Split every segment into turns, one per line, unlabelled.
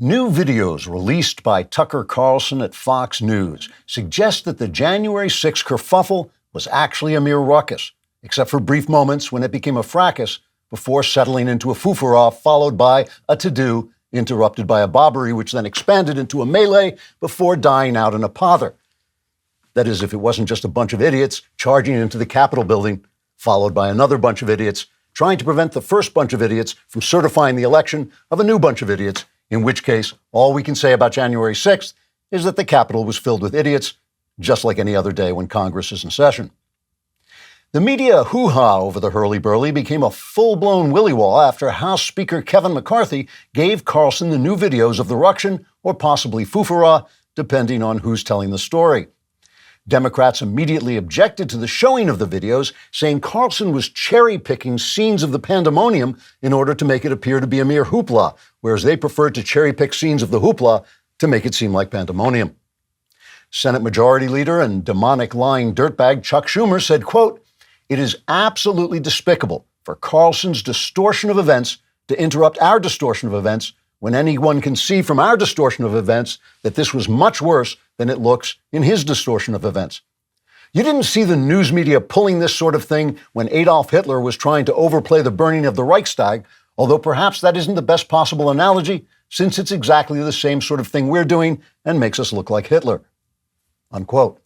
New videos released by Tucker Carlson at Fox News suggest that the January 6 kerfuffle was actually a mere ruckus, except for brief moments when it became a fracas before settling into a fooforaw followed by a to-do interrupted by a bobbery which then expanded into a melee before dying out in a pother. That is, if it wasn't just a bunch of idiots charging into the Capitol building, followed by another bunch of idiots trying to prevent the first bunch of idiots from certifying the election of a new bunch of idiots, in which case all we can say about January 6th is that the Capitol was filled with idiots, just like any other day when Congress is in session. The media hoo-ha over the hurly-burly became a full-blown willy-wall after House Speaker Kevin McCarthy gave Carlson the new videos of the ruction, or possibly fooforaw, depending on who's telling the story. Democrats immediately objected to the showing of the videos, saying Carlson was cherry-picking scenes of the pandemonium in order to make it appear to be a mere hoopla, whereas they preferred to cherry-pick scenes of the hoopla to make it seem like pandemonium. Senate Majority Leader and demonic lying dirtbag Chuck Schumer said, quote, "It is absolutely despicable for Carlson's distortion of events to interrupt our distortion of events when anyone can see from our distortion of events that this was much worse than it looks in his distortion of events. You didn't see the news media pulling this sort of thing when Adolf Hitler was trying to overplay the burning of the Reichstag, although perhaps that isn't the best possible analogy, since it's exactly the same sort of thing we're doing and makes us look like Hitler." Unquote.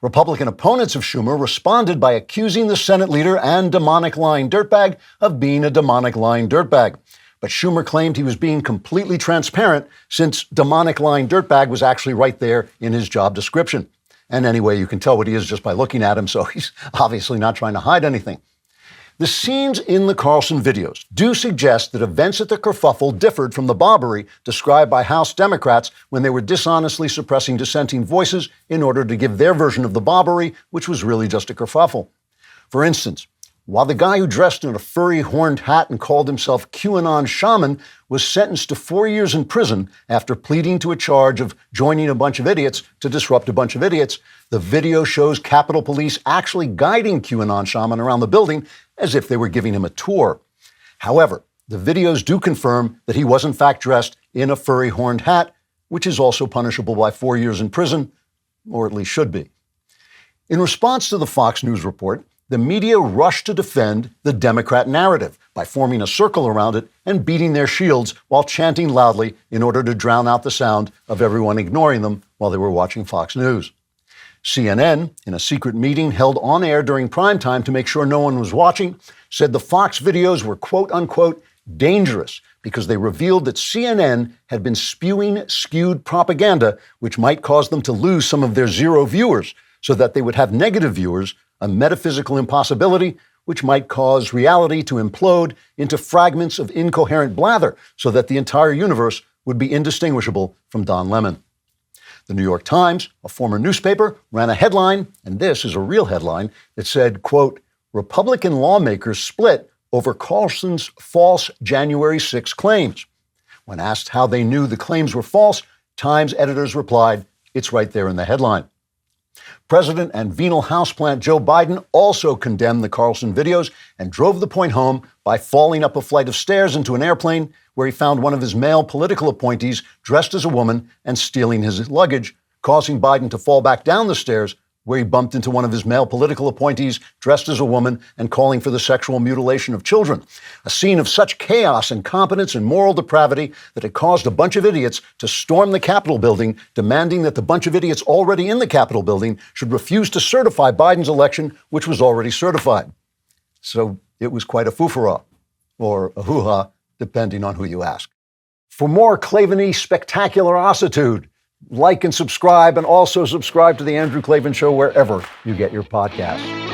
Republican opponents of Schumer responded by accusing the Senate leader and demonic lying dirtbag of being a demonic lying dirtbag. But Schumer claimed he was being completely transparent since demonic lying dirtbag was actually right there in his job description. And anyway, you can tell what he is just by looking at him, so he's obviously not trying to hide anything. The scenes in the Carlson videos do suggest that events at the kerfuffle differed from the bobbery described by House Democrats when they were dishonestly suppressing dissenting voices in order to give their version of the bobbery, which was really just a kerfuffle. For instance, while the guy who dressed in a furry horned hat and called himself QAnon Shaman was sentenced to 4 years in prison after pleading to a charge of joining a bunch of idiots to disrupt a bunch of idiots, the video shows Capitol Police actually guiding QAnon Shaman around the building as if they were giving him a tour. However, the videos do confirm that he was in fact dressed in a furry horned hat, which is also punishable by 4 years in prison, or at least should be. In response to the Fox News report, the media rushed to defend the Democrat narrative by forming a circle around it and beating their shields while chanting loudly in order to drown out the sound of everyone ignoring them while they were watching Fox News. CNN, in a secret meeting held on air during prime time to make sure no one was watching, said the Fox videos were quote-unquote dangerous because they revealed that CNN had been spewing skewed propaganda which might cause them to lose some of their zero viewers so that they would have negative viewers, a metaphysical impossibility which might cause reality to implode into fragments of incoherent blather so that the entire universe would be indistinguishable from Don Lemon. The New York Times, a former newspaper, ran a headline, and this is a real headline, that said, quote, "Republican lawmakers split over Carlson's false January 6 claims." When asked how they knew the claims were false, Times editors replied, "It's right there in the headline." President and venal houseplant Joe Biden also condemned the Carlson videos and drove the point home by falling up a flight of stairs into an airplane where he found one of his male political appointees dressed as a woman and stealing his luggage, causing Biden to fall back down the stairs where he bumped into one of his male political appointees dressed as a woman and calling for the sexual mutilation of children. A scene of such chaos, incompetence, and moral depravity that it caused a bunch of idiots to storm the Capitol building, demanding that the bunch of idiots already in the Capitol building should refuse to certify Biden's election, which was already certified. So it was quite a fooforaw, or a hoo-ha, depending on who you ask. For more Klavan-y spectacularositude, like and subscribe, and also subscribe to The Andrew Klavan Show wherever you get your podcasts.